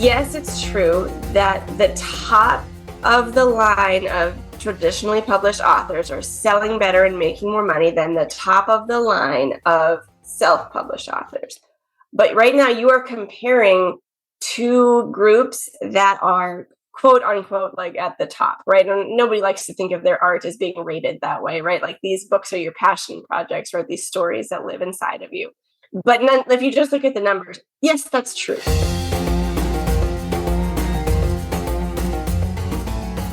Yes, it's true that the top of the line of traditionally published authors are selling better and making more money than the top of the line of self-published authors. But right now you are comparing two groups that are quote unquote like at the top, right? And nobody likes to think of their art as being rated that way, right? Like these books are your passion projects or these stories that live inside of you. But if you just look at the numbers, yes, that's true.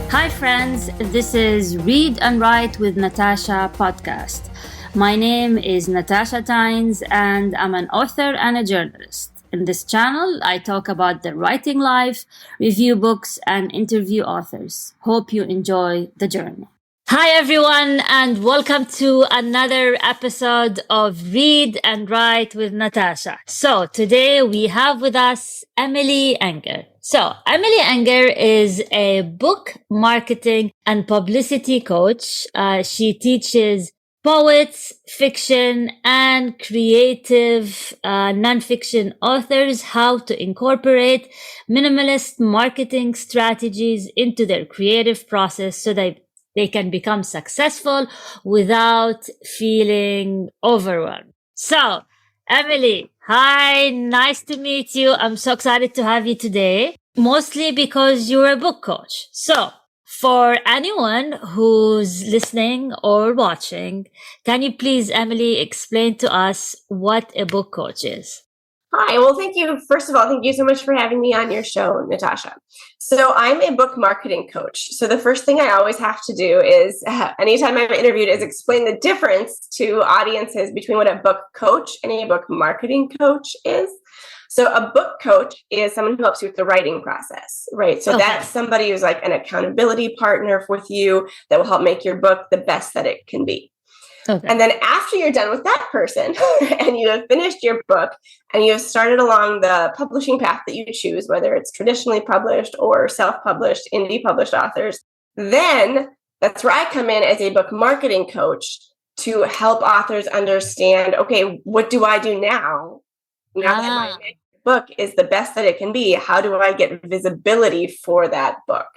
Hi friends, this is Read and Write with Natasha podcast. My name is Natasha Tynes and I'm an author and a journalist. In this channel, I talk about the writing life, review books, and interview authors. Hope you enjoy the journey. Hi everyone, and welcome to another episode of Read and Write with Natasha. So today we have with us Emily Enger. So Emily Enger is a book marketing and publicity coach. She teaches poets, fiction, and creative nonfiction authors how to incorporate minimalist marketing strategies into their creative process so that they can become successful without feeling overwhelmed. So, Emily, hi, nice to meet you. I'm so excited to have you today, mostly because you're a book coach. So, for anyone who's listening or watching, can you please, Emily, explain to us what a book coach is? Hi, well, thank you. First of all, thank you so much for having me on your show, Natasha. So I'm a book marketing coach. So the first thing I always have to do is, anytime I'm interviewed, is explain the difference to audiences between what a book coach and a book marketing coach is. So a book coach is someone who helps you with the writing process, right? So that's somebody who's like an accountability partner with you that will help make your book the best that it can be. Okay. And then after you're done with that person and you have finished your book and you have started along the publishing path that you choose, whether it's traditionally published or self-published, indie published authors, then that's where I come in as a book marketing coach to help authors understand, okay, what do I do now? Now that my book is the best that it can be, how do I get visibility for that book?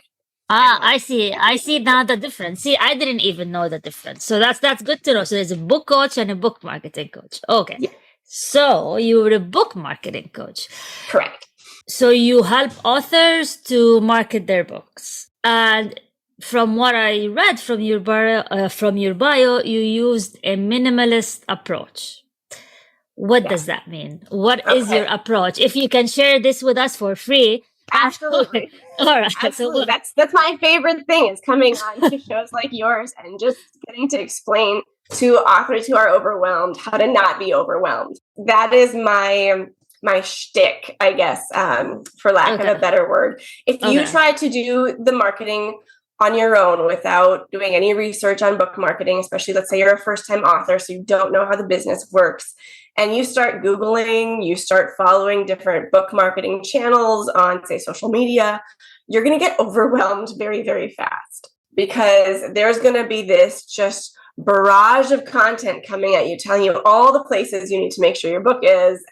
I see. I see now the difference. See, I didn't even know the difference. So that's good to know. So there's a book coach and a book marketing coach. Okay. Yeah. So you were a book marketing coach. Correct. So you help authors to market their books. And from what I read from your bio, you used a minimalist approach. What does that mean? What is your approach? If you can share this with us for free. Absolutely. All right. Absolutely. That's my favorite thing is coming on to shows like yours and just getting to explain to authors who are overwhelmed how to not be overwhelmed. That is my shtick, I guess, for lack of a better word. If you try to do the marketing on your own without doing any research on book marketing, especially let's say you're a first-time author, so you don't know how the business works, and you start Googling, you start following different book marketing channels on, say, social media, you're going to get overwhelmed very, very fast because there's going to be this just barrage of content coming at you, telling you all the places you need to make sure your book is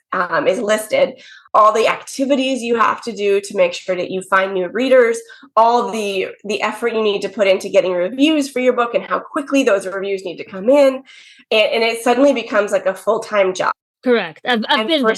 listed, all the activities you have to do to make sure that you find new readers, all the effort you need to put into getting reviews for your book and how quickly those reviews need to come in. And it suddenly becomes like a full-time job. Correct. I've been there.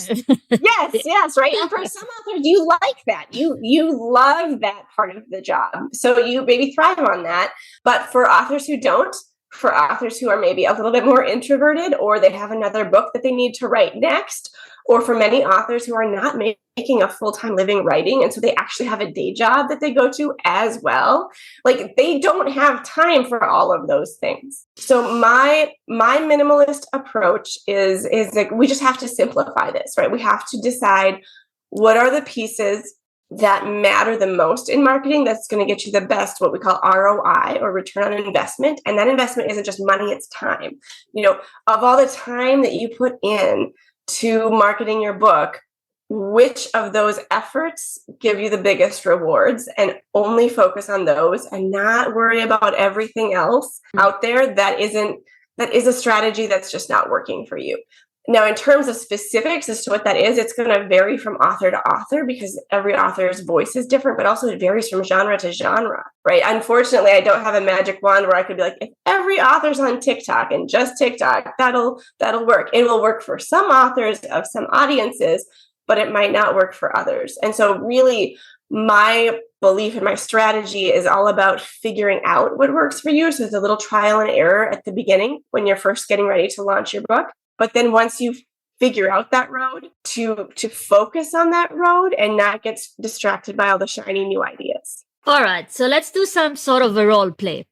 Yes, right. And for some authors, you like that. You love that part of the job. So you maybe thrive on that. But for authors who don't, for authors who are maybe a little bit more introverted, or they have another book that they need to write next, or for many authors who are not making a full-time living writing, and so they actually have a day job that they go to as well, like they don't have time for all of those things. So my minimalist approach is like we just have to simplify this, right? We have to decide what are the pieces that matter the most in marketing that's going to get you the best, what we call ROI or return on investment. And that investment isn't just money, it's time. You know, of all the time that you put in to marketing your book, which of those efforts give you the biggest rewards, and only focus on those and not worry about everything else out there that is a strategy that's just not working for you. Now, in terms of specifics as to what that is, it's going to vary from author to author because every author's voice is different, but also it varies from genre to genre, right? Unfortunately, I don't have a magic wand where I could be like, if every author's on TikTok and just TikTok, that'll work. It will work for some authors of some audiences, but it might not work for others. And so really, my belief and my strategy is all about figuring out what works for you. So there's a little trial and error at the beginning when you're first getting ready to launch your book. But then once you figure out that road, to focus on that road and not get distracted by all the shiny new ideas. All right. So let's do some sort of a role play.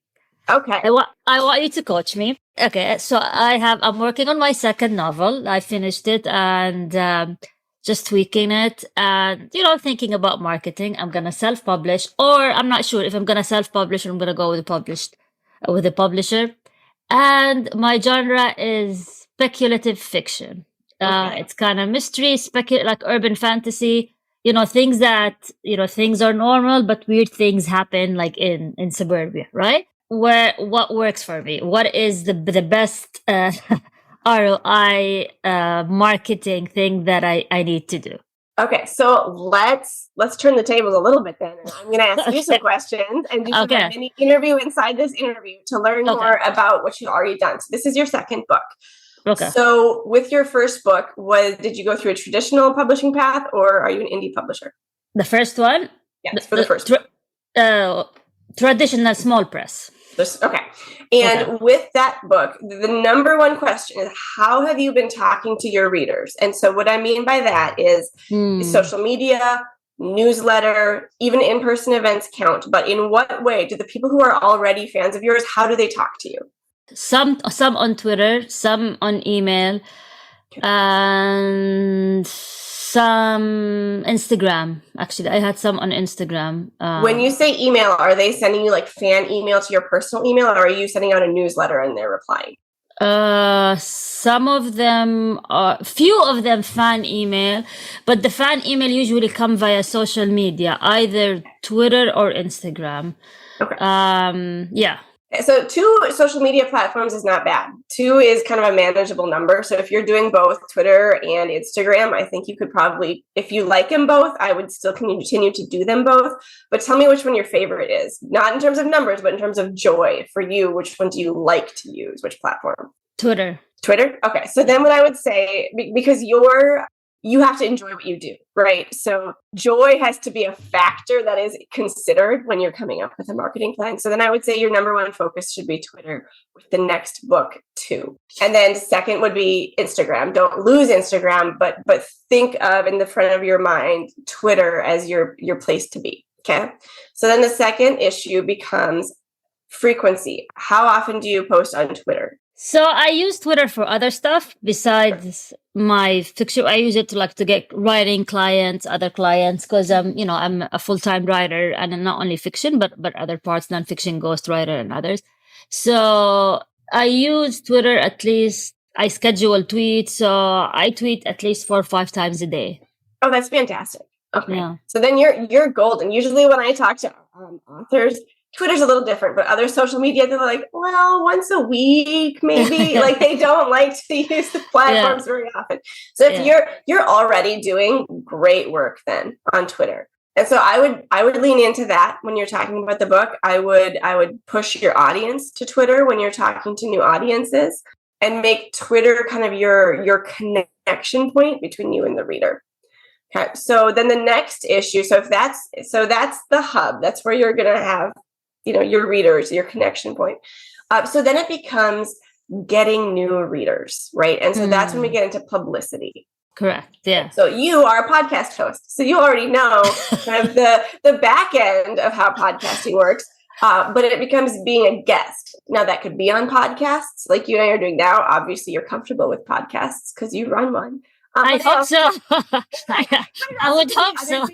Okay. I want you to coach me. Okay. So I'm working on my second novel. I finished it and just tweaking it and, thinking about marketing. I'm going to self-publish, or I'm not sure if I'm going to self-publish or I'm going to go with a publisher. And my genre is speculative fiction. Okay. It's kind of mystery, like urban fantasy, things that, things are normal, but weird things happen like in suburbia, right? What works for me? What is the best ROI marketing thing that I need to do? Okay, so let's turn the tables a little bit then. And I'm going to ask you some questions and do some mini interview inside this interview to learn more about what you've already done. So this is your second book. Okay. So with your first book, did you go through a traditional publishing path or are you an indie publisher? The first one? Yes, for the first one. Traditional small press. Okay. And with that book, the number one question is, how have you been talking to your readers? And so what I mean by that is social media, newsletter, even in-person events count. But in what way do the people who are already fans of yours, how do they talk to you? Some on Twitter, some on email, and some Instagram. Actually, I had some on Instagram. When you say email, are they sending you like fan email to your personal email, or are you sending out a newsletter and they're replying? Some of them, few of them fan email, but the fan email usually come via social media, either Twitter or Instagram. Okay. Yeah. So 2 social media platforms is not bad. 2 is kind of a manageable number. So if you're doing both Twitter and Instagram, I think you could probably, if you like them both, I would still continue to do them both. But tell me which one your favorite is. Not in terms of numbers, but in terms of joy for you. Which one do you like to use? Which platform? Twitter. Twitter? Okay. So then what I would say, because you have to enjoy what you do, right? So joy has to be a factor that is considered when you're coming up with a marketing plan. So then I would say your number one focus should be Twitter, with the next book too. And then second would be Instagram. Don't lose Instagram, but think of, in the front of your mind, Twitter as your place to be. Okay. So then the second issue becomes frequency. How often do you post on Twitter? So I use Twitter for other stuff besides my fiction. I use it to get writing clients, other clients, because I'm a full-time writer, and I'm not only fiction, but other parts, non-fiction, ghostwriter, and others. So I use Twitter at least. I schedule tweets, so I tweet at least 4 or 5 times a day. Oh, that's fantastic. Okay, yeah. So then you're golden. Usually when I talk to authors, Twitter's a little different, but other social media, they're like, well, once a week, maybe. Like they don't like to use the platforms very often. So if you're already doing great work then on Twitter. And so I would lean into that when you're talking about the book. I would push your audience to Twitter when you're talking to new audiences, and make Twitter kind of your connection point between you and the reader. Okay. So then the next issue, so that's the hub. That's where you're going to have your readers, your connection point. So then it becomes getting new readers, right? And so that's when we get into publicity. Correct. Yeah. So you are a podcast host. So you already know kind of the back end of how podcasting works. But it becomes being a guest. Now that could be on podcasts like you and I are doing now. Obviously you're comfortable with podcasts because you run one. I hope so. I would hope so.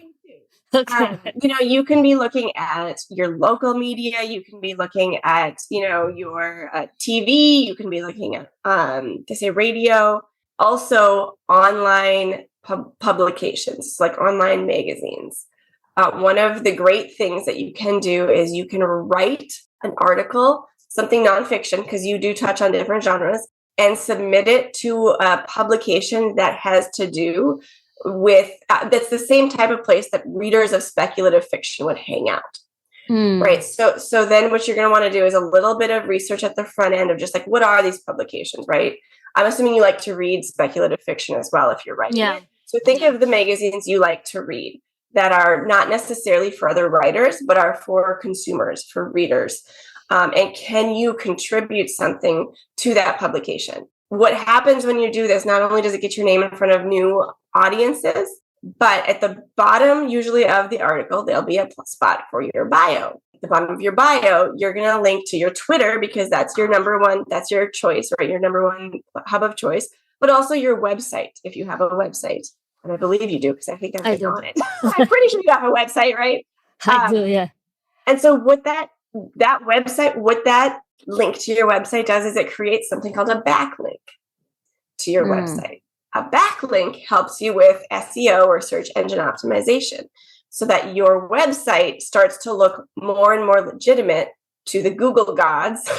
Okay. You can be looking at your local media. You can be looking at, your TV. You can be looking at, radio. Also, online publications, like online magazines. One of the great things that you can do is you can write an article, something nonfiction, because you do touch on different genres, and submit it to a publication that has to do with, that's the same type of place that readers of speculative fiction would hang out. Right. So then what you're going to want to do is a little bit of research at the front end of just like, what are these publications, right? I'm assuming you like to read speculative fiction as well if you're writing it. So think of the magazines you like to read that are not necessarily for other writers, but are for consumers, for readers. And can you contribute something to that publication? What happens when you do this, not only does it get your name in front of new audiences, but at the bottom, usually of the article, there'll be a spot for your bio. At the bottom of your bio, you're going to link to your Twitter because that's your number one, that's your choice, right? Your number one hub of choice, but also your website, if you have a website. And I believe you do, because I think I've been on it. I'm pretty sure you have a website, right? I do, yeah. And so what that website, what that link to your website does is it creates something called a backlink to your website. A backlink helps you with SEO or search engine optimization so that your website starts to look more and more legitimate to the Google gods.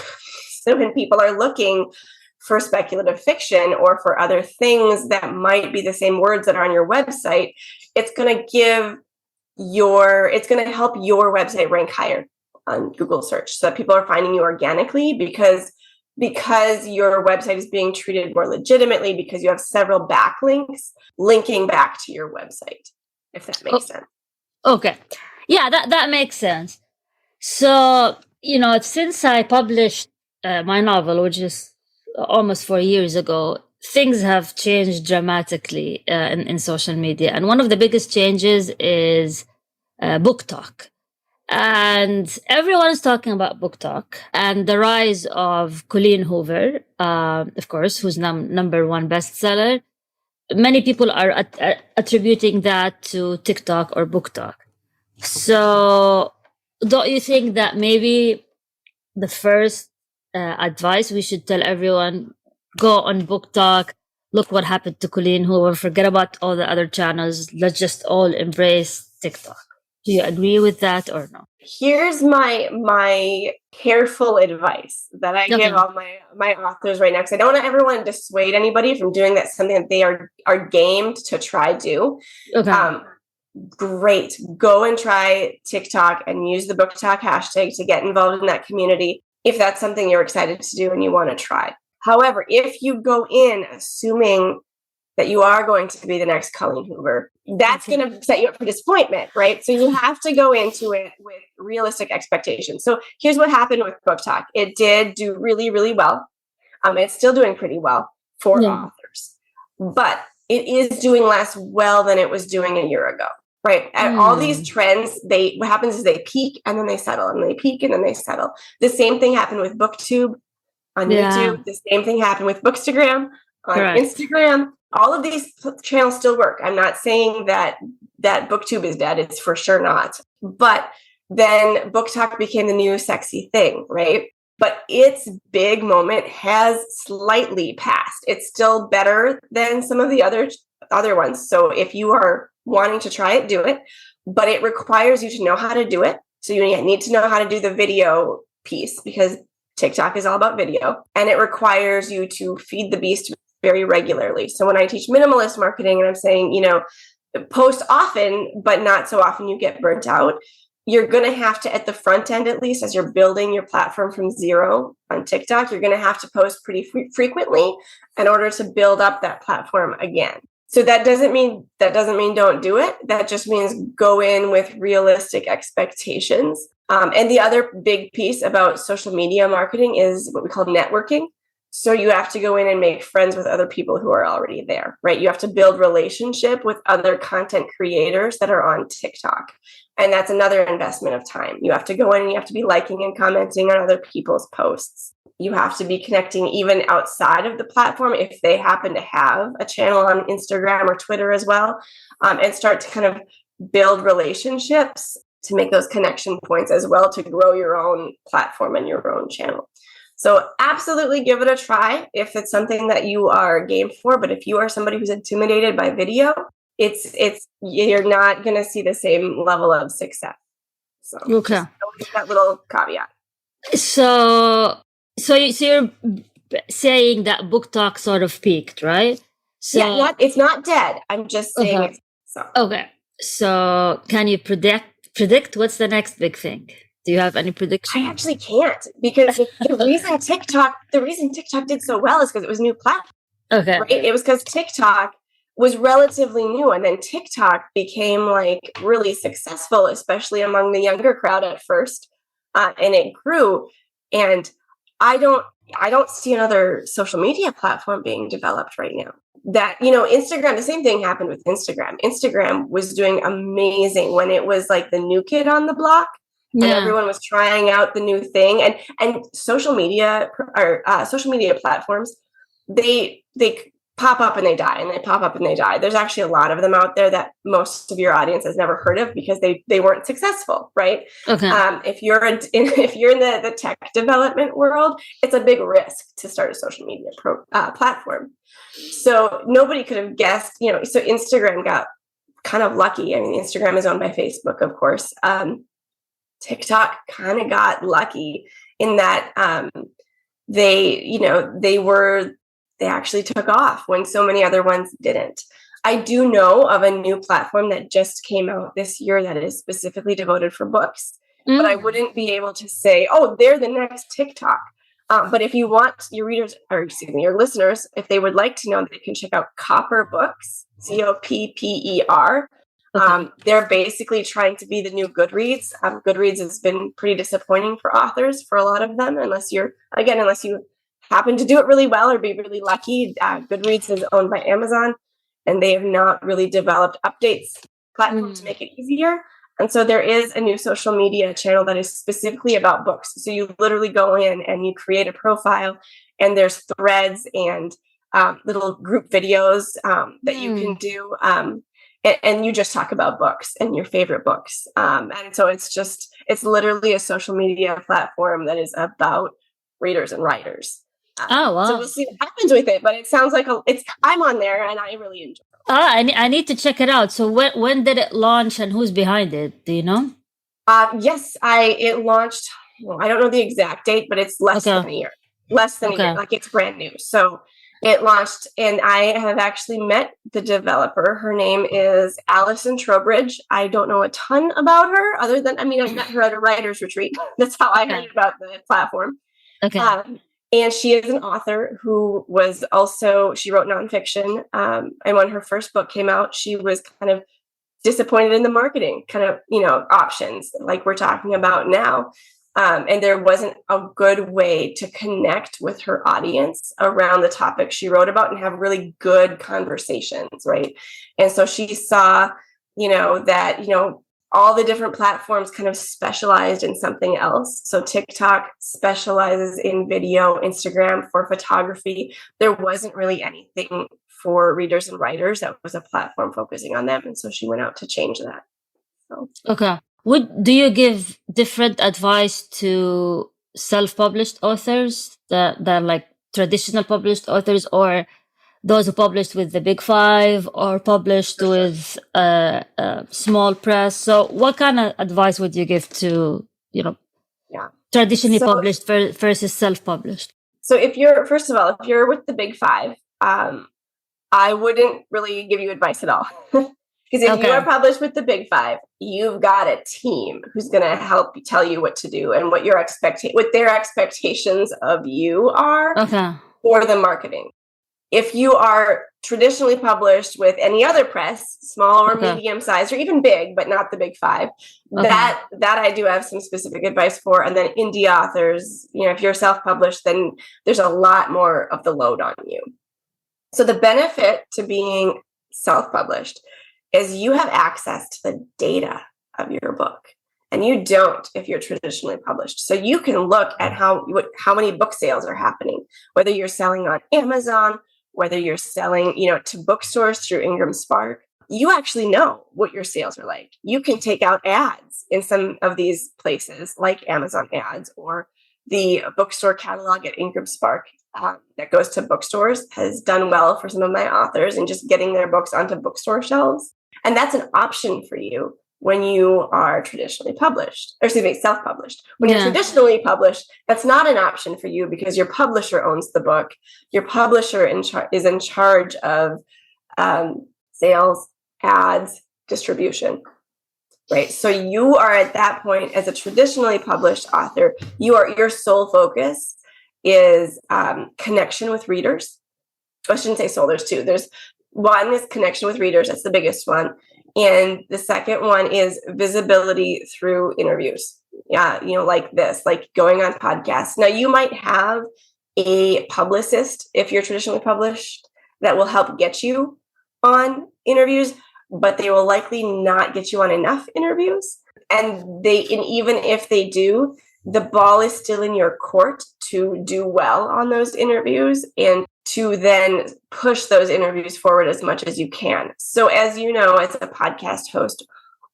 So when people are looking for speculative fiction or for other things that might be the same words that are on your website, it's going to help your website rank higher on Google search so that people are finding you organically because your website is being treated more legitimately because you have several backlinks linking back to your website, if that makes sense. Okay. Yeah, that makes sense. So, since I published my novel, which is almost 4 years ago, things have changed dramatically in social media. And one of the biggest changes is book talk. And everyone is talking about book talk and the rise of Colleen Hoover, of course, who's number one bestseller. Many people are attributing that to TikTok or book talk. So don't you think that maybe the first advice we should tell everyone, go on book talk, look what happened to Colleen Hoover, forget about all the other channels, let's just all embrace TikTok? Do you agree with that or no? Here's my careful advice that I give all my authors right now, because I don't want everyone to dissuade anybody from doing that, something that they are gamed to try do. Okay. Great. Go and try TikTok and use the book talk hashtag to get involved in that community if that's something you're excited to do and you want to try. However, if you go in assuming that you are going to be the next Colleen Hoover, that's going to set you up for disappointment, right? So you have to go into it with realistic expectations. So here's what happened with Book Talk. It did do really, really well. It's still doing pretty well for authors, but it is doing less well than it was doing a year ago, right? All these trends, what happens is they peak and then they settle, and they peak and then they settle. The same thing happened with BookTube on YouTube. The same thing happened with Bookstagram on Instagram. All of these channels still work. I'm not saying that BookTube is dead. It's for sure not. But then Book Talk became the new sexy thing, right? But its big moment has slightly passed. It's still better than some of the other ones. So if you are wanting to try it, do it. But it requires you to know how to do it. So you need to know how to do the video piece because TikTok is all about video. And it requires you to feed the beast very regularly. So when I teach minimalist marketing and I'm saying, post often, but not so often you get burnt out, you're going to have to, at the front end, at least as you're building your platform from zero on TikTok, you're going to have to post pretty frequently in order to build up that platform again. So that doesn't mean don't do it. That just means go in with realistic expectations. And the other big piece about social media marketing is what we call networking. So you have to go in and make friends with other people who are already there, right? You have to build relationship with other content creators that are on TikTok. And that's another investment of time. You have to go in and you have to be liking and commenting on other people's posts. You have to be connecting even outside of the platform if they happen to have a channel on Instagram or Twitter as well, and start to kind of build relationships to make those connection points as well to grow your own platform and your own channel. So absolutely give it a try if it's something that you are game for. But if you are somebody who's intimidated by video, you're not going to see the same level of success. So okay, that little caveat. So you're saying that book talk sort of peaked, right? So it's not dead. I'm just saying okay. it's so. Okay. So can you predict what's the next big thing? Do you have any prediction? I actually can't, because the reason TikTok did so well is because it was a new platform. Okay. Right? It was because TikTok was relatively new, and then TikTok became like really successful, especially among the younger crowd at first, and it grew. And I don't see another social media platform being developed right now. That, Instagram, the same thing happened with Instagram. Instagram was doing amazing when it was like the new kid on the block. And everyone was trying out the new thing, and social media platforms, they pop up and they die, and they pop up and they die. There's actually a lot of them out there that most of your audience has never heard of because they weren't successful, right? Okay. If you're in the tech development world, it's a big risk to start a social media platform. So nobody could have guessed, so Instagram got kind of lucky. I mean, Instagram is owned by Facebook, of course. TikTok kind of got lucky in that they actually took off when so many other ones didn't. I do know of a new platform that just came out this year that is specifically devoted for books, but I wouldn't be able to say, oh, they're the next TikTok. But if you want your listeners, if they would like to know, they can check out Copper Books, COPPER. They're basically trying to be the new Goodreads. Goodreads has been pretty disappointing for authors for a lot of them, unless you happen to do it really well or be really lucky. Goodreads is owned by Amazon, and they have not really developed updates platform to make it easier. And so there is a new social media channel that is specifically about books. So you literally go in and you create a profile, and there's threads and little group videos that you can do. And you just talk about books and your favorite books. And so it's literally a social media platform that is about readers and writers. Oh, wow. So we'll see what happens with it, but it sounds like I'm on there and I really enjoy it. I need to check it out. So when did it launch and who's behind it? Do you know? Yes, it launched. Well, I don't know the exact date, but it's less than a year. Less than a year. Like, it's brand new. So it launched, and I have actually met the developer. Her name is Alison Trowbridge. I don't know a ton about her other than, I met her at a writer's retreat. That's how I heard about the platform. Okay. And she is an author who she wrote nonfiction. And when her first book came out, she was kind of disappointed in the marketing options like we're talking about now. And there wasn't a good way to connect with her audience around the topic she wrote about and have really good conversations, right? And so she saw, that, all the different platforms kind of specialized in something else. So TikTok specializes in video, Instagram for photography. There wasn't really anything for readers and writers that was a platform focusing on them. And so she went out to change that. So. Okay. Do you give different advice to self-published authors that like traditional published authors, or those who published with the big five or published with small press? So what kind of advice would you give to, traditionally published versus self-published? So if you're with the big five, I wouldn't really give you advice at all. Because if you are published with the big five, you've got a team who's going to help tell you what to do and what their expectations of you are for the marketing. If you are traditionally published with any other press, small or medium sized, or even big, but not the big five, that I do have some specific advice for. And then indie authors, if you're self-published, then there's a lot more of the load on you. So the benefit to being self-published is you have access to the data of your book, and you don't if you're traditionally published. So you can look at how many book sales are happening, whether you're selling on Amazon, whether you're selling, to bookstores through Ingram Spark. You actually know what your sales are like. You can take out ads in some of these places like Amazon ads, or the bookstore catalog at Ingram Spark that goes to bookstores has done well for some of my authors and just getting their books onto bookstore shelves. And that's an option for you when you are self-published. When you're traditionally published, that's not an option for you because your publisher owns the book. Your publisher is in charge of sales, ads, distribution, right? So you are at that point as a traditionally published author, your sole focus is connection with readers. I shouldn't say soul, there's two. There's one is connection with readers. That's the biggest one. And the second one is visibility through interviews. Yeah, like this, like going on podcasts. Now, you might have a publicist if you're traditionally published that will help get you on interviews, but they will likely not get you on enough interviews. And even if they do, the ball is still in your court to do well on those interviews and to then push those interviews forward as much as you can. So as you know, as a podcast host,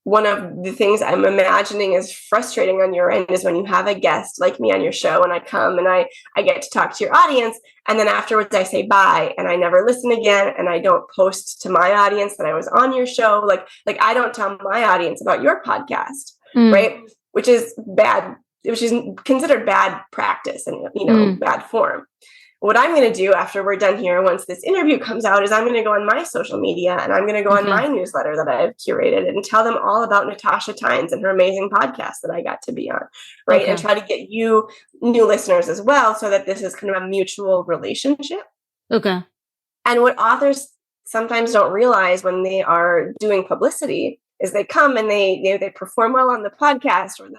one of the things I'm imagining is frustrating on your end is when you have a guest like me on your show and I come and I get to talk to your audience, and then afterwards I say bye and I never listen again, and I don't post to my audience that I was on your show. Like I don't tell my audience about your podcast, right? Which is bad, which is considered bad practice and bad form. What I'm going to do after we're done here, once this interview comes out, is I'm going to go on my social media and I'm going to go on my newsletter that I've curated and tell them all about Natasha Tynes and her amazing podcast that I got to be on, right? And try to get you new listeners as well, so that this is kind of a mutual relationship. Okay. And what authors sometimes don't realize when they are doing publicity is they come and they perform well on the podcast or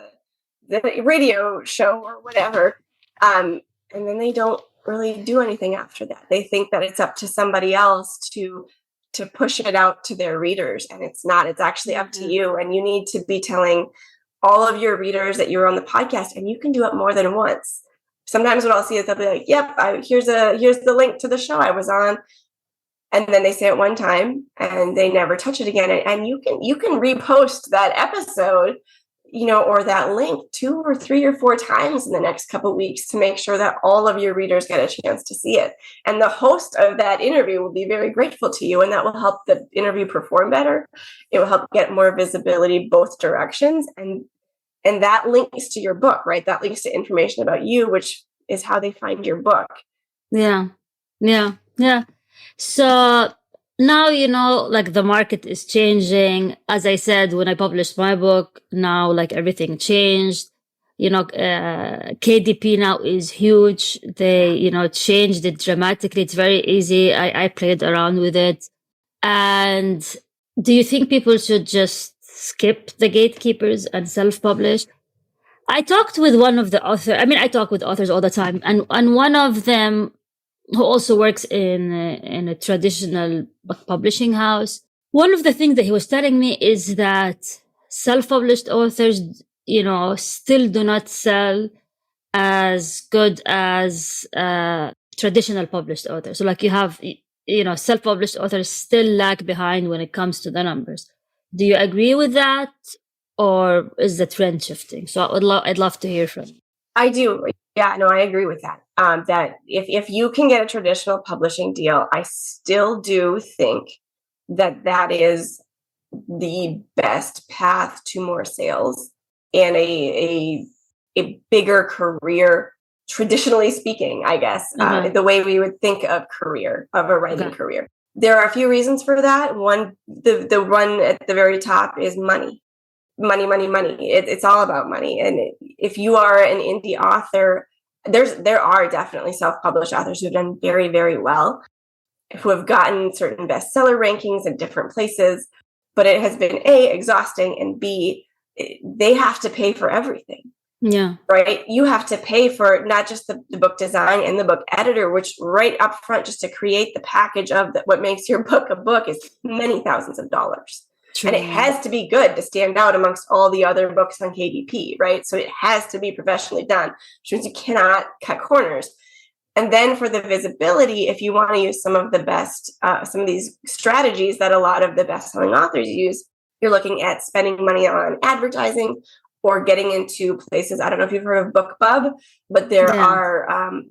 the radio show or whatever, and then they don't really do anything after that. They think that it's up to somebody else to push it out to their readers, and it's not. It's actually up to you, and you need to be telling all of your readers that you're on the podcast, and you can do it more than once. Sometimes what I'll see is they'll be like, "Yep, here's the link to the show I was on," and then they say it one time and they never touch it again. And you can repost that episode, or that link 2 or 3 or 4 times in the next couple of weeks to make sure that all of your readers get a chance to see it. And the host of that interview will be very grateful to you, and that will help the interview perform better. It will help get more visibility both directions. And that links to your book, right? That links to information about you, which is how they find your book. Yeah. So now, like the market is changing. As I said, when I published my book, now like everything changed. KDP now is huge. They, changed it dramatically. It's very easy. I played around with it. And do you think people should just skip the gatekeepers and self-publish? I talked with one of the authors. I talk with authors all the time. And one of them, who also works in a traditional publishing house. One of the things that he was telling me is that self-published authors, still do not sell as good as traditional published authors. So like you have, self-published authors still lag behind when it comes to the numbers. Do you agree with that? Or is the trend shifting? So I'd love to hear from you. I do. Yeah, no, I agree with that. That if you can get a traditional publishing deal, I still do think that is the best path to more sales and a bigger career, traditionally speaking, I guess, the way we would think of a writing career. There are a few reasons for that. One, the one at the very top is money. Money. It's all about money. And if you are an indie author, there are definitely self-published authors who have done very, very well, who have gotten certain bestseller rankings in different places, but it has been A, exhausting, and B, they have to pay for everything. Yeah. Right? You have to pay for not just the book design and the book editor, which right up front, just to create the package of what makes your book a book is many thousands of dollars. True. And it has to be good to stand out amongst all the other books on KDP, right? So it has to be professionally done, which means you cannot cut corners. And then for the visibility, if you want to use some of the best, some of these strategies that a lot of the best-selling authors use, you're looking at spending money on advertising or getting into places. I don't know if you've heard of BookBub, but there are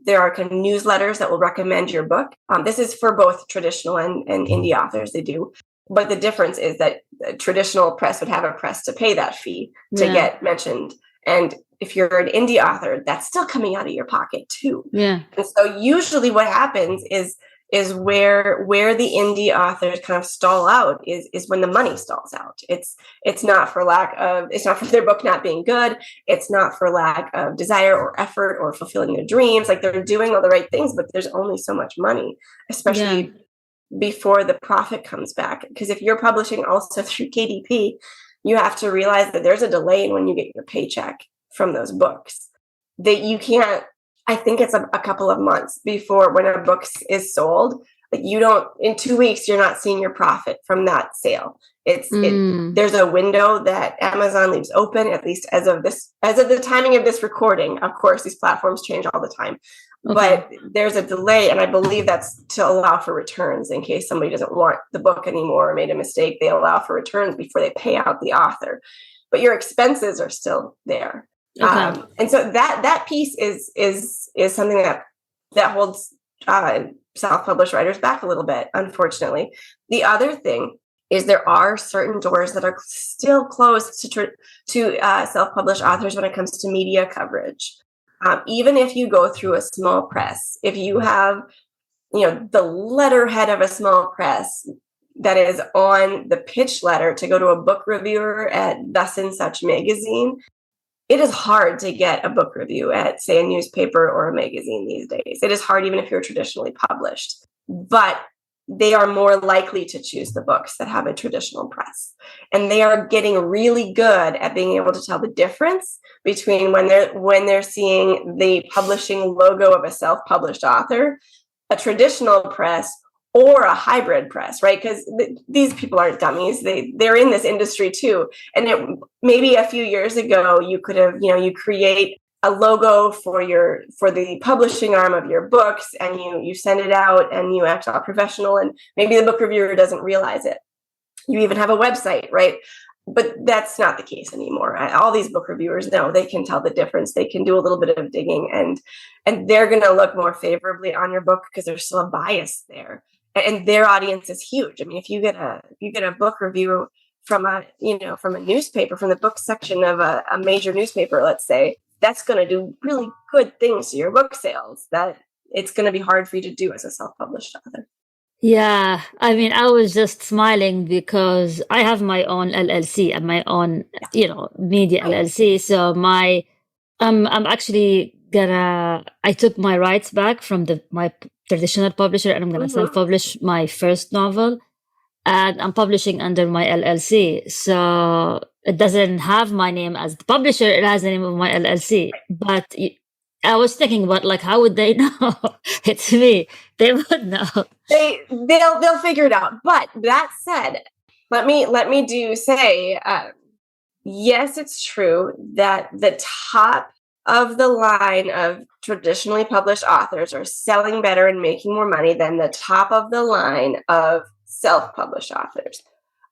kind of newsletters that will recommend your book. This is for both traditional and indie authors. They do. But the difference is that a traditional press would have a press to pay that fee to get mentioned. And if you're an indie author, that's still coming out of your pocket too. Yeah. And so usually what happens is where the indie authors kind of stall out is when the money stalls out. It's not for their book not being good. It's not for lack of desire or effort or fulfilling their dreams. Like, they're doing all the right things, but there's only so much money, especially before the profit comes back. Because if you're publishing also through KDP, you have to realize that there's a delay in when you get your paycheck from those books. That you can't, I think it's a couple of months before, when a book is sold, like, in 2 weeks, you're not seeing your profit from that sale. There's a window that Amazon leaves open, at least as of the timing of this recording. Of course, these platforms change all the time. Okay. But there's a delay, and I believe that's to allow for returns in case somebody doesn't want the book anymore or made a mistake. They allow for returns before they pay out the author, but your expenses are still there. Okay. And so that piece is something that holds self-published writers back a little bit, unfortunately. The other thing is there are certain doors that are still closed to self-published authors when it comes to media coverage. Even if you go through a small press, if you have, the letterhead of a small press that is on the pitch letter to go to a book reviewer at thus and such magazine, it is hard to get a book review at, say, a newspaper or a magazine these days. It is hard even if you're traditionally published, but they are more likely to choose the books that have a traditional press. And they are getting really good at being able to tell the difference between when they're seeing the publishing logo of a self-published author, a traditional press, or a hybrid press, right? Because these people aren't dummies. They're in this industry too. And maybe a few years ago, you could have, you create a logo for the publishing arm of your books, and you send it out, and you act all professional, and maybe the book reviewer doesn't realize it. You even have a website, right? But that's not the case anymore. All these book reviewers know they can tell the difference. They can do a little bit of digging, and they're going to look more favorably on your book because there's still a bias there, and their audience is huge. I mean, if you get a book review from a newspaper, from the book section of a major newspaper, let's say, that's going to do really good things to your book sales that it's going to be hard for you to do as a self-published author. Yeah, I mean, I was just smiling because I have my own LLC and my own, media LLC. So I'm actually I took my rights back from my traditional publisher, and I'm gonna self-publish my first novel, and I'm publishing under my LLC. So it doesn't have my name as the publisher; it has the name of my LLC. But I was thinking about, like, how would they know it's me? They would know. They'll figure it out. But that said, let me say, yes, it's true that the top of the line of traditionally published authors are selling better and making more money than the top of the line of self-published authors.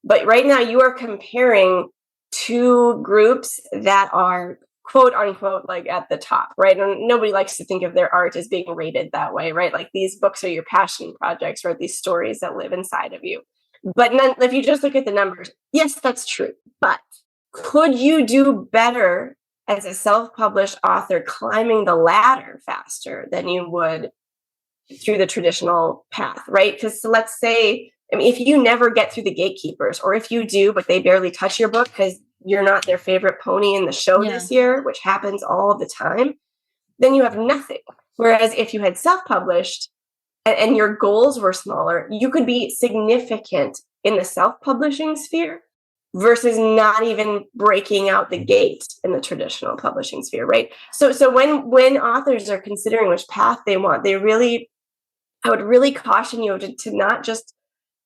But right now you are comparing two groups that are quote unquote like at the top, right? And nobody likes to think of their art as being rated that way, right? Like, these books are your passion projects, right? These stories that live inside of you. But if you just look at the numbers, yes, that's true. But could you do better as a self-published author climbing the ladder faster than you would through the traditional path, right? Because let's say, if you never get through the gatekeepers, or if you do, but they barely touch your book because you're not their favorite pony in the show this year, which happens all the time, then you have nothing. Whereas if you had self-published and your goals were smaller, you could be significant in the self-publishing sphere versus not even breaking out the gate in the traditional publishing sphere, right? So when authors are considering which path they want, I would really caution you to not just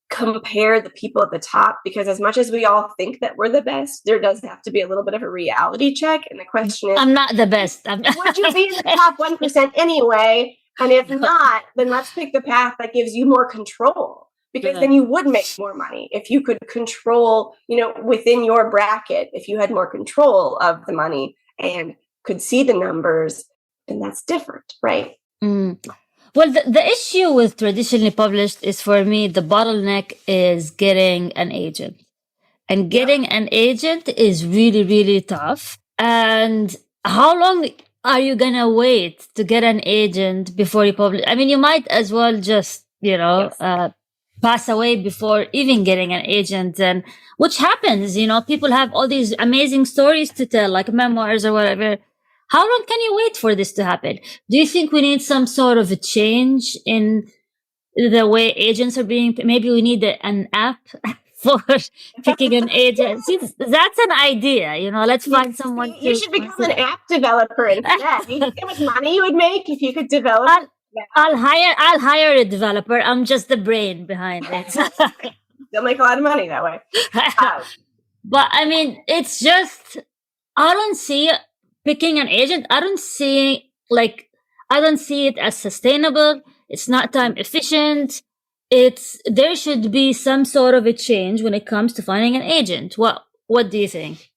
compare the people at the top, because as much as we all think that we're the best, there does have to be a little bit of a reality check. And the question is, I'm not the best. Would you be in the top 1% anyway? And if not, then let's pick the path that gives you more control, because then you would make more money if you could control, within your bracket, if you had more control of the money and could see the numbers, then that's different, right? Well, the issue with traditionally published is for me, the bottleneck is getting an agent. And Yeah. getting an agent is really, really tough. And how long are you going to wait to get an agent before you publish? I mean, you might as well just, Yes. pass away before even getting an agent. And which happens, people have all these amazing stories to tell, like memoirs or whatever. How long can you wait for this to happen? Do you think we need some sort of a change in the way agents are being? Maybe we need an app for picking an agent. See, that's an idea. Let's find someone You to. should become an app developer instead. You think how much money you would make if you could develop? I'll hire a developer. I'm just the brain behind it. They'll make a lot of money that way. But I mean, it's just, I don't see picking an agent. I don't see it as sustainable. It's not time efficient. There should be some sort of a change when it comes to finding an agent. What do you think?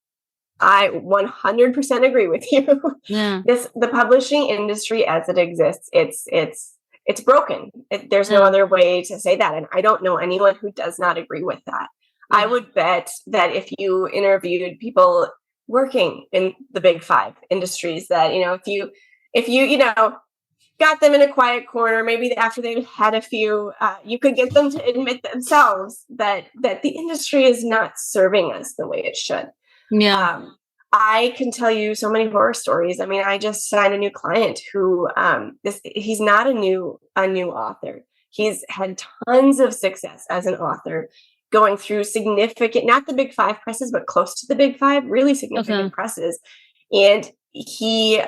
I 100% agree with you. Yeah. The publishing industry as it exists, it's broken. There's no other way to say that. And I don't know anyone who does not agree with that. I would bet that if you interviewed people working in the big five industries, that, if you got them in a quiet corner, maybe after they've had a few, you could get them to admit themselves that the industry is not serving us the way it should. Yeah. I can tell you so many horror stories. I mean, I just signed a new client who he's not a new author. He's had tons of success as an author, going through significant, not the big five presses, but close to the big five, really significant presses. And he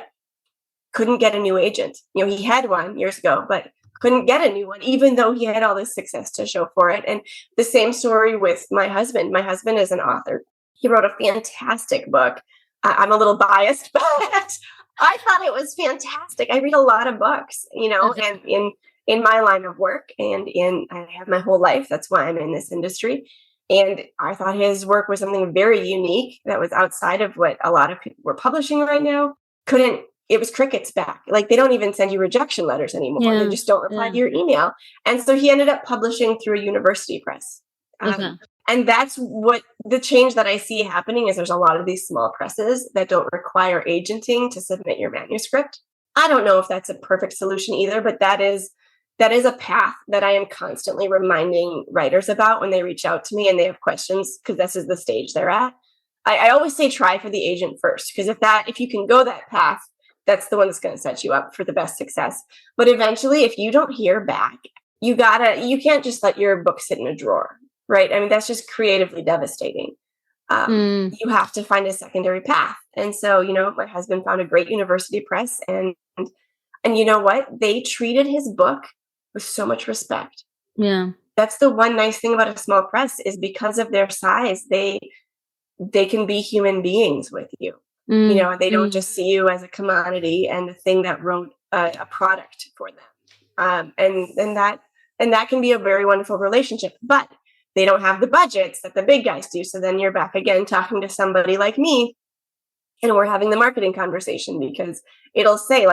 couldn't get a new agent. He had one years ago, but couldn't get a new one, even though he had all this success to show for it. And the same story with my husband. My husband is an author. He wrote a fantastic book. I'm a little biased, but I thought it was fantastic. I read a lot of books, and in my line of work, and I have my whole life. That's why I'm in this industry. And I thought his work was something very unique that was outside of what a lot of people were publishing right now. It was crickets back. Like, they don't even send you rejection letters anymore. Yeah. They just don't reply to your email. And so he ended up publishing through a university press. And that's what the change that I see happening is. There's a lot of these small presses that don't require agenting to submit your manuscript. I don't know if that's a perfect solution either, but that is a path that I am constantly reminding writers about when they reach out to me and they have questions, because this is the stage they're at. I always say try for the agent first, because if you can go that path, that's the one that's going to set you up for the best success. But eventually, if you don't hear back, you can't just let your book sit in a drawer. Right. I mean, that's just creatively devastating. You have to find a secondary path. And so, my husband found a great university press, and you know what? They treated his book with so much respect. Yeah. That's the one nice thing about a small press, is because of their size, they can be human beings with you. They don't just see you as a commodity and a thing that wrote a product for them. And that can be a very wonderful relationship, but they don't have the budgets that the big guys do. So then you're back again talking to somebody like me, and we're having the marketing conversation, because it'll say,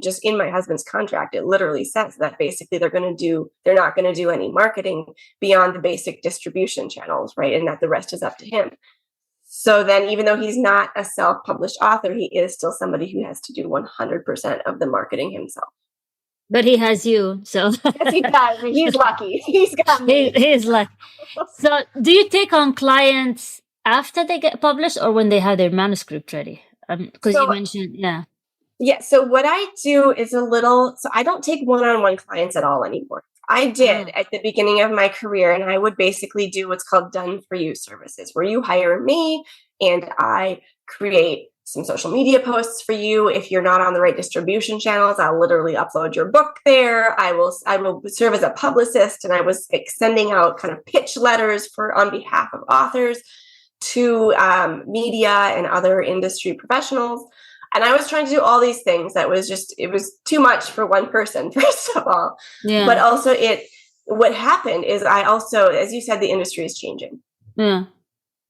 just in my husband's contract, it literally says that basically they're not going to do any marketing beyond the basic distribution channels, right? And that the rest is up to him. So then, even though he's not a self-published author, he is still somebody who has to do 100% of the marketing himself. But he has you, so. Yes, he does. He's lucky. He's got me. He's lucky. So, do you take on clients after they get published, or when they have their manuscript ready? Because you mentioned, yeah. Yeah. So what I do is so I don't take one-on-one clients at all anymore. I did at the beginning of my career, and I would basically do what's called done for you services, where you hire me and I create some social media posts for you. If you're not on the right distribution channels, I'll literally upload your book there. I will serve as a publicist, and I was sending out kind of pitch letters on behalf of authors to media and other industry professionals. And I was trying to do all these things that it was too much for one person, first of all. Yeah. But also what happened is I also, as you said, the industry is changing. Yeah.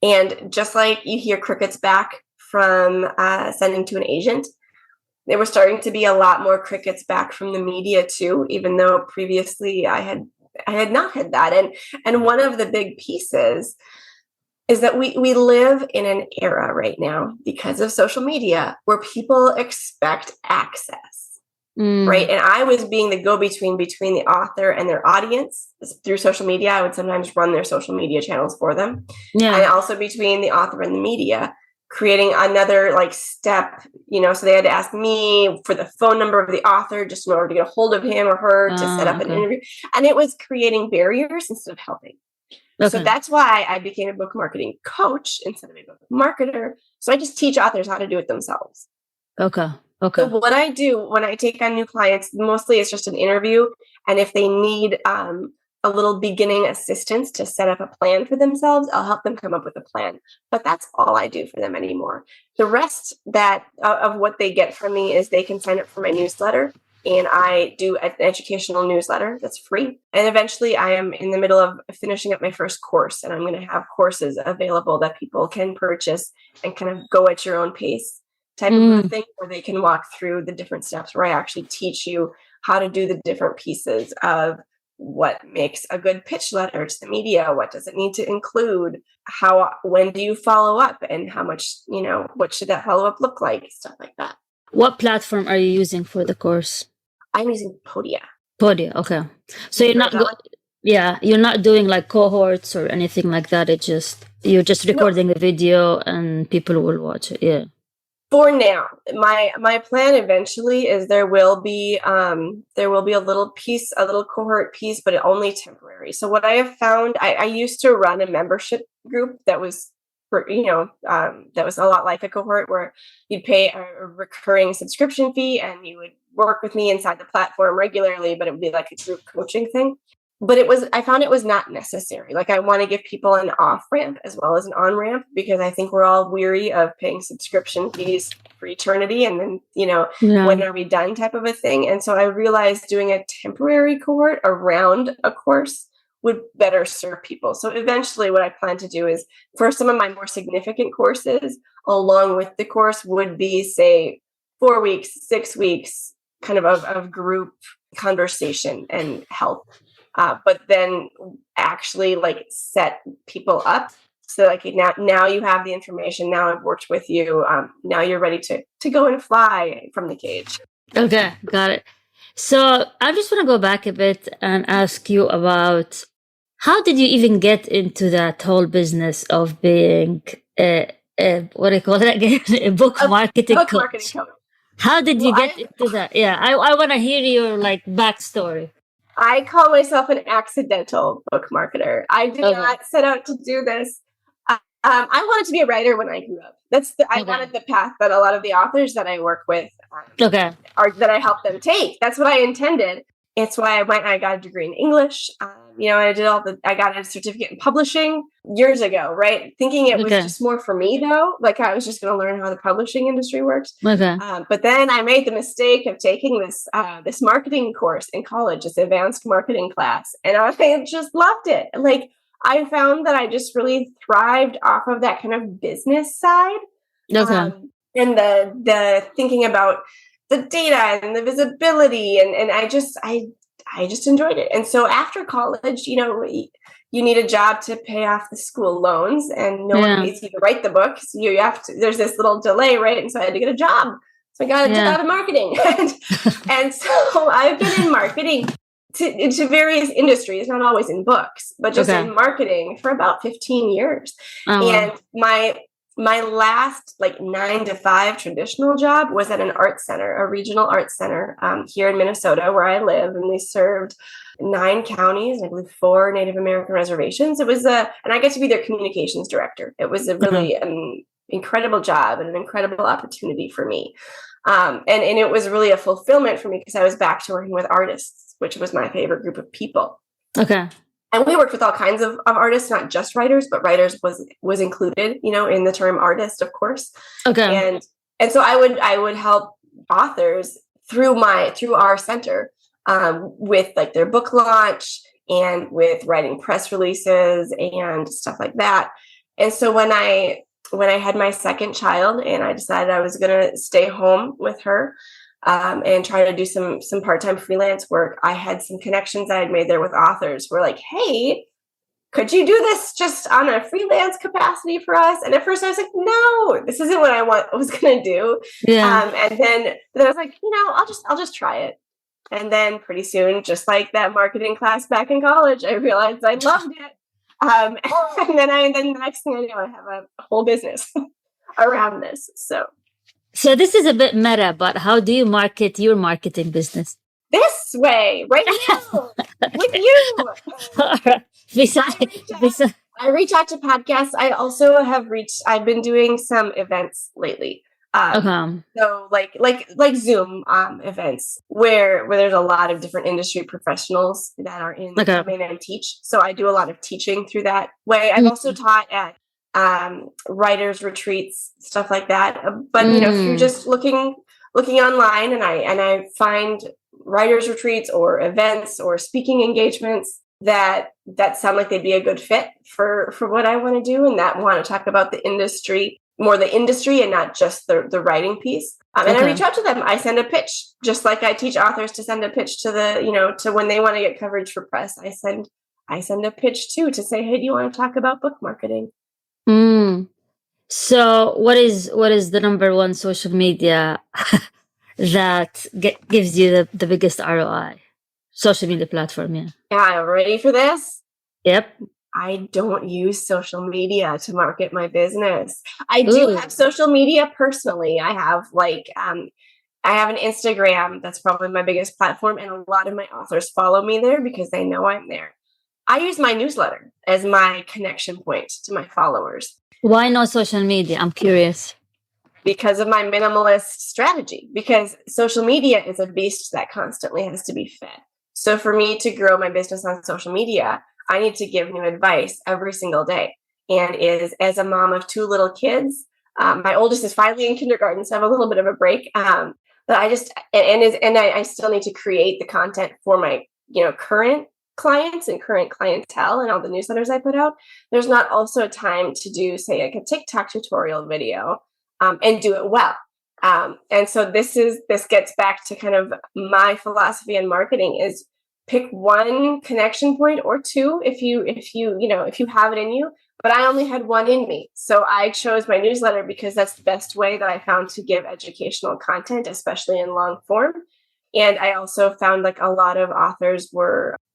And just like you hear crickets back from sending to an agent, there was starting to be a lot more crickets back from the media too, even though previously I had not had that. And one of the big pieces is that we live in an era right now because of social media where people expect access, right? And I was being the go-between between the author and their audience through social media. I would sometimes run their social media channels for them. Yeah. And also between the author and the media, creating another like step, so they had to ask me for the phone number of the author just in order to get a hold of him or her to set up an interview. And it was creating barriers instead of helping. Okay. So that's why I became a book marketing coach instead of a book marketer. So I just teach authors how to do it themselves. Okay. So what I do when I take on new clients, mostly it's just an interview. And if they need a little beginning assistance to set up a plan for themselves, I'll help them come up with a plan. But that's all I do for them anymore. The rest of what they get from me is they can sign up for my newsletter. And I do an educational newsletter that's free. And eventually I am in the middle of finishing up my first course. And I'm going to have courses available that people can purchase and kind of go at your own pace type of thing, where they can walk through the different steps where I actually teach you how to do the different pieces of what makes a good pitch letter to the media. What does it need to include? When do you follow up? And how much, what should that follow up look like? Stuff like that. What platform are you using for the course? I'm using Podia. Okay. So you're not doing like cohorts or anything like that. You're just recording the video and people will watch it. Yeah. For now, my plan eventually is there will be a little cohort piece, but only temporary. So what I have found, I used to run a membership group that was that was a lot like a cohort where you'd pay a recurring subscription fee and you would work with me inside the platform regularly, but it would be like a group coaching thing. But I found it was not necessary. Like I want to give people an off ramp as well as an on ramp, because I think we're all weary of paying subscription fees for eternity. And then, when are we done type of a thing. And so I realized doing a temporary cohort around a course would better serve people. So eventually what I plan to do is for some of my more significant courses, along with the course would be, say, 4 weeks, 6 weeks, kind of group conversation and help. But then actually like set people up. So like now you have the information. Now I've worked with you. Now you're ready to go and fly from the cage. Okay, got it. So I just want to go back a bit and ask you about how did you even get into that whole business of being what do you call it again? A book marketing coach. How did you get into that? Yeah, I want to hear your like backstory. I call myself an accidental book marketer. I did not set out to do this. I wanted to be a writer when I grew up. I wanted the path that a lot of the authors that I work with that I help them take. That's what I intended. It's why I got a degree in English. I got a certificate in publishing years ago, right? Thinking it was just more for me though. Like I was just going to learn how the publishing industry works. But then I made the mistake of taking this marketing course in college, this advanced marketing class. And I just loved it. Like I found that I just really thrived off of that kind of business side. And the thinking about the data and the visibility. And I just enjoyed it. And so after college, you need a job to pay off the school loans, and no one pays you to write the book. So there's this little delay, right? And so I had to get a job. So I got a job in marketing. and so I've been in marketing to various industries, not always in books, but just in marketing for about 15 years. And my last 9 to 5 traditional job was at an art center, a regional art center here in Minnesota where I live. And we served 9 counties, I believe 4 Native American reservations. It was and I get to be their communications director. It was a really incredible job and an incredible opportunity for me. And it was really a fulfillment for me because I was back to working with artists, which was my favorite group of people. And we worked with all kinds of artists, not just writers, but writers was included, in the term artist, of course. And so I would help authors through our center with their book launch and with writing press releases and stuff like that. And so when I had my second child and I decided I was going to stay home with her, and try to do some part-time freelance work, I had some connections I had made there with authors who were like, hey, could you do this just on a freelance capacity for us? And at first I was like, no, this isn't what I was going to do. Yeah. And then I was like, I'll just try it. And then pretty soon, just like that marketing class back in college, I realized I loved it. And then the next thing I know, I have a whole business around this. So this is a bit meta, but how do you market your marketing business? This way, right now, with you. I reach out to podcasts. I also I've been doing some events lately. So like Zoom events where there's a lot of different industry professionals that are in come in and teach. So I do a lot of teaching through that way. I've also taught at writers retreats, stuff like that. But if you're just looking online and I find writers retreats or events or speaking engagements that sound like they'd be a good fit for what I want to do and that want to talk about the industry and not just the writing piece. And I reach out to them. I send a pitch, just like I teach authors to send a pitch to to when they want to get coverage for press. I send a pitch too to say, hey, do you want to talk about book marketing? So what is the number one social media that gives you the biggest ROI? Social media platform, yeah. Yeah, ready for this? Yep. I don't use social media to market my business. I do have social media personally. I have I have an Instagram. That's probably my biggest platform. And a lot of my authors follow me there because they know I'm there. I use my newsletter as my connection point to my followers. Why not social media? I'm curious. Because of my minimalist strategy. Because social media is a beast that constantly has to be fed. So for me to grow my business on social media, I need to give new advice every single day. And as a mom of 2 little kids, my oldest is finally in kindergarten, so I have a little bit of a break. But I still need to create the content for my current clients and current clientele and all the newsletters I put out. There's not also time to do, say, like a TikTok tutorial video and do it well. And so this gets back to kind of my philosophy in marketing is pick one connection point or 2 if you have it in you. But I only had one in me. So I chose my newsletter because that's the best way that I found to give educational content, especially in long form. And I also found like a lot of authors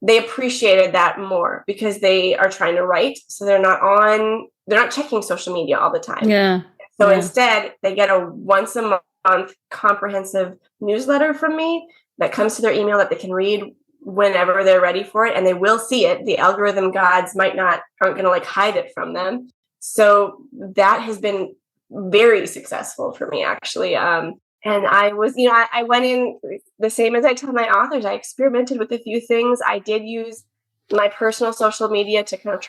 they appreciated that more because they are trying to write. So they're not checking social media all the time. Yeah. So instead they get a once a month comprehensive newsletter from me that comes to their email that they can read whenever they're ready for it, and they will see it. The algorithm gods aren't going to like hide it from them. So that has been very successful for me, actually. And I was, I went in the same as I tell my authors. I experimented with a few things. I did use my personal social media to kind of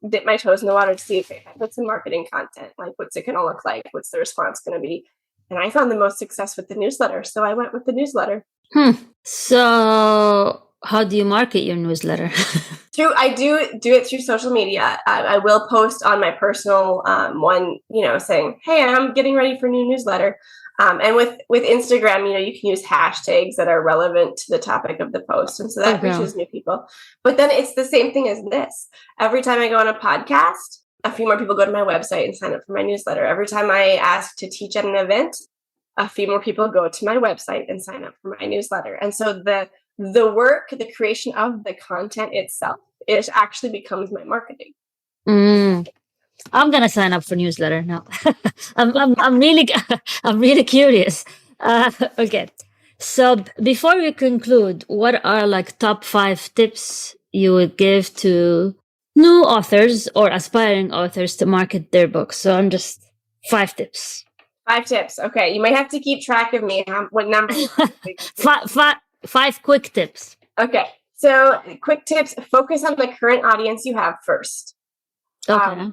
dip my toes in the water to see if I put some marketing content, like what's it going to look like? What's the response going to be? And I found the most success with the newsletter. So I went with the newsletter. So how do you market your newsletter? I do it through social media. I will post on my personal one, saying, hey, I'm getting ready for a new newsletter. And with Instagram, you can use hashtags that are relevant to the topic of the post. And so that reaches new people. But then it's the same thing as this. Every time I go on a podcast, a few more people go to my website and sign up for my newsletter. Every time I ask to teach at an event, a few more people go to my website and sign up for my newsletter. And so the work, the creation of the content itself, it actually becomes my marketing. I'm gonna sign up for newsletter now. I'm really curious. Okay, so before we conclude, what are like top 5 tips you would give to new authors or aspiring authors to market their books? So I'm just 5 tips. 5 tips. Okay, you might have to keep track of me. What number? 5 quick tips. Okay, so quick tips: focus on the current audience you have first. Okay.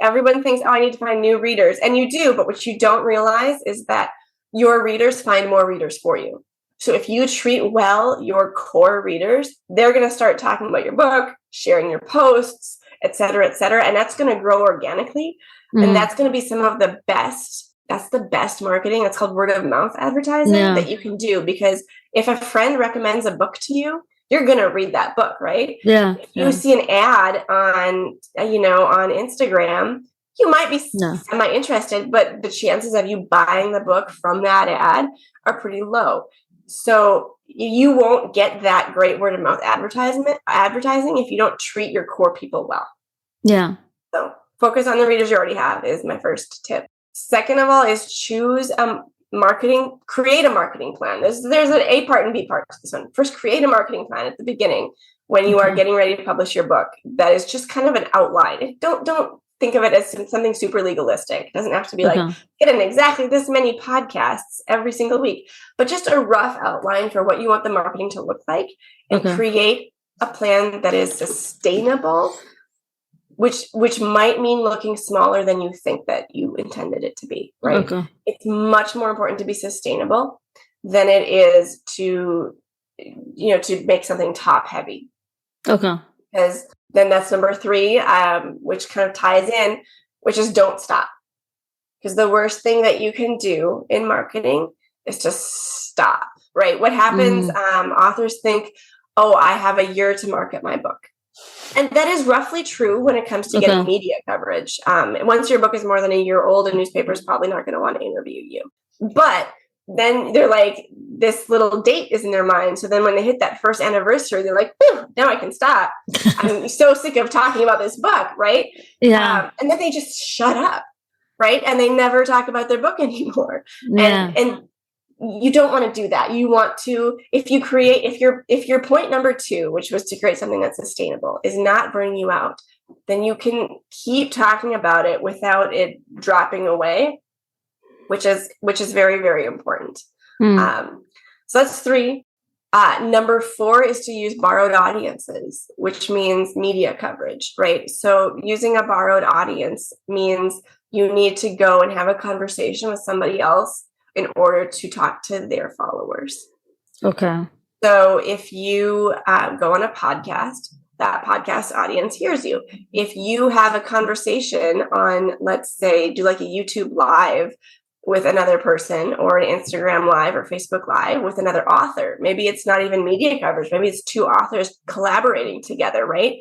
Everyone thinks, I need to find new readers. And you do, but what you don't realize is that your readers find more readers for you. So if you treat well your core readers, they're going to start talking about your book, sharing your posts, et cetera, and that's going to grow organically. And that's going to be some of the best that's the best marketing. It's called word of mouth advertising that you can do, because if a friend recommends a book to you, you're going to read that book, right? Yeah. If you see an ad on, on Instagram, you might be semi-interested, but the chances of you buying the book from that ad are pretty low. So you won't get that great word of mouth advertising if you don't treat your core people well. Yeah. So focus on the readers you already have is my first tip. Second of all is choose create a marketing plan. There's an A part and B part to this one. First, create a marketing plan at the beginning when you are getting ready to publish your book. That is just kind of an outline. Don't think of it as something super legalistic. It doesn't have to be like, get in exactly this many podcasts every single week, but just a rough outline for what you want the marketing to look like, and create a plan that is sustainable, which might mean looking smaller than you think that you intended it to be, right? It's much more important to be sustainable than it is to make something top heavy. Because then that's number 3, which kind of ties in, which is don't stop. Because the worst thing that you can do in marketing is to stop, right? What happens, authors think, I have a year to market my book. And that is roughly true when it comes to getting media coverage. Once your book is more than a year old, a newspaper is probably not going to want to interview you. But then they're like, this little date is in their mind. So then when they hit that first anniversary, they're like, now I can stop. I'm so sick of talking about this book, right? Yeah. And then they just shut up, right? And they never talk about their book anymore. Yeah. And you don't want to do that. You want to, if your point number 2, which was to create something that's sustainable, is not burning you out, then you can keep talking about it without it dropping away, which is very, very important. So that's 3. Number 4 is to use borrowed audiences, which means media coverage, right? So using a borrowed audience means you need to go and have a conversation with somebody else in order to talk to their followers. So if you go on a podcast, that podcast audience hears you. If you have a conversation on, let's say, do like a YouTube live with another person, or an Instagram live or Facebook live with another author, maybe it's not even media coverage, maybe it's 2 authors collaborating together, right?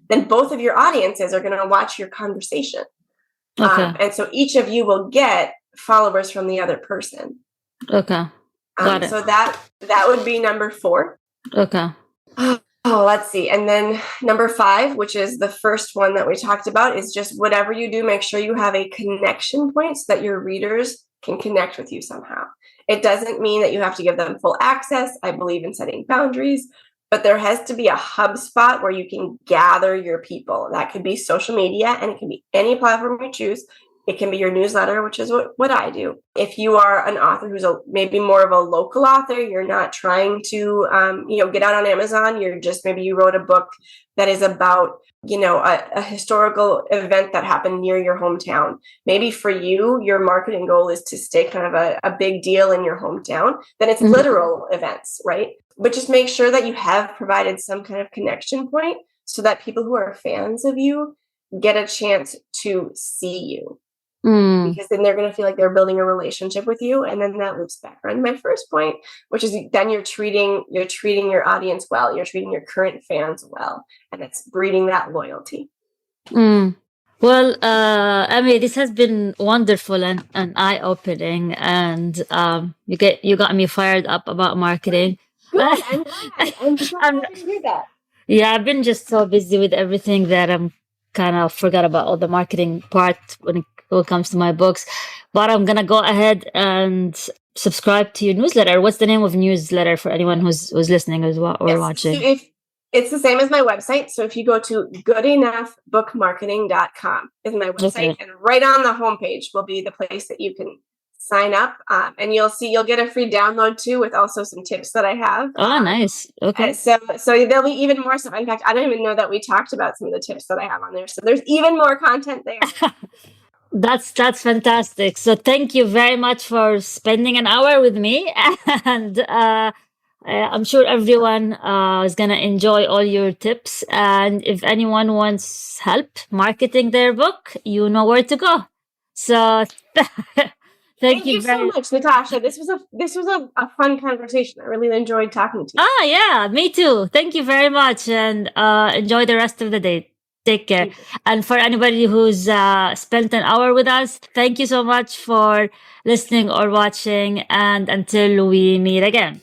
Then both of your audiences are going to watch your conversation. And so each of you will get followers from the other person. Got it. So that would be number 4. Let's see. And then number 5, which is the first one that we talked about, is just whatever you do, make sure you have a connection point so that your readers can connect with you somehow. It doesn't mean that you have to give them full access. I believe in setting boundaries, but there has to be a hub spot where you can gather your people. That could be social media, and it can be any platform you choose. It can be your newsletter, which is what I do. If you are an author who's maybe more of a local author, you're not trying to, get out on Amazon. Maybe you wrote a book that is about, a historical event that happened near your hometown. Maybe for you, your marketing goal is to stay kind of a big deal in your hometown. Then it's literal events, right? But just make sure that you have provided some kind of connection point so that people who are fans of you get a chance to see you. Because then they're going to feel like they're building a relationship with you. And then that loops back around my first point, which is then you're treating your audience well. You're treating your current fans well. And it's breeding that loyalty. Well, Amy, this has been wonderful and eye-opening. And you got me fired up about marketing. Good. I'm so happy to hear that. Yeah, I've been just so busy with everything that I'm kind of forgot about all the marketing part when it comes to my books. But I'm gonna go ahead and subscribe to your newsletter. What's the name of newsletter for anyone who's listening as well or watching? So it's the same as my website. So if you go to goodenoughbookmarketing.com is my website, and right on the homepage will be the place that you can sign up, and you'll get a free download too, with also some tips that I have. Nice. Okay. So there'll be even more stuff. In fact, I don't even know that we talked about some of the tips that I have on there. So there's even more content there. That's fantastic. So thank you very much for spending an hour with me, and I'm sure everyone is gonna enjoy all your tips. And if anyone wants help marketing their book, you know where to go. So Thank you so much, Natasha. This was a fun conversation. I really enjoyed talking to you. Ah, yeah, me too. Thank you very much, and enjoy the rest of the day. Take care. And for anybody who's spent an hour with us, thank you so much for listening or watching. And until we meet again.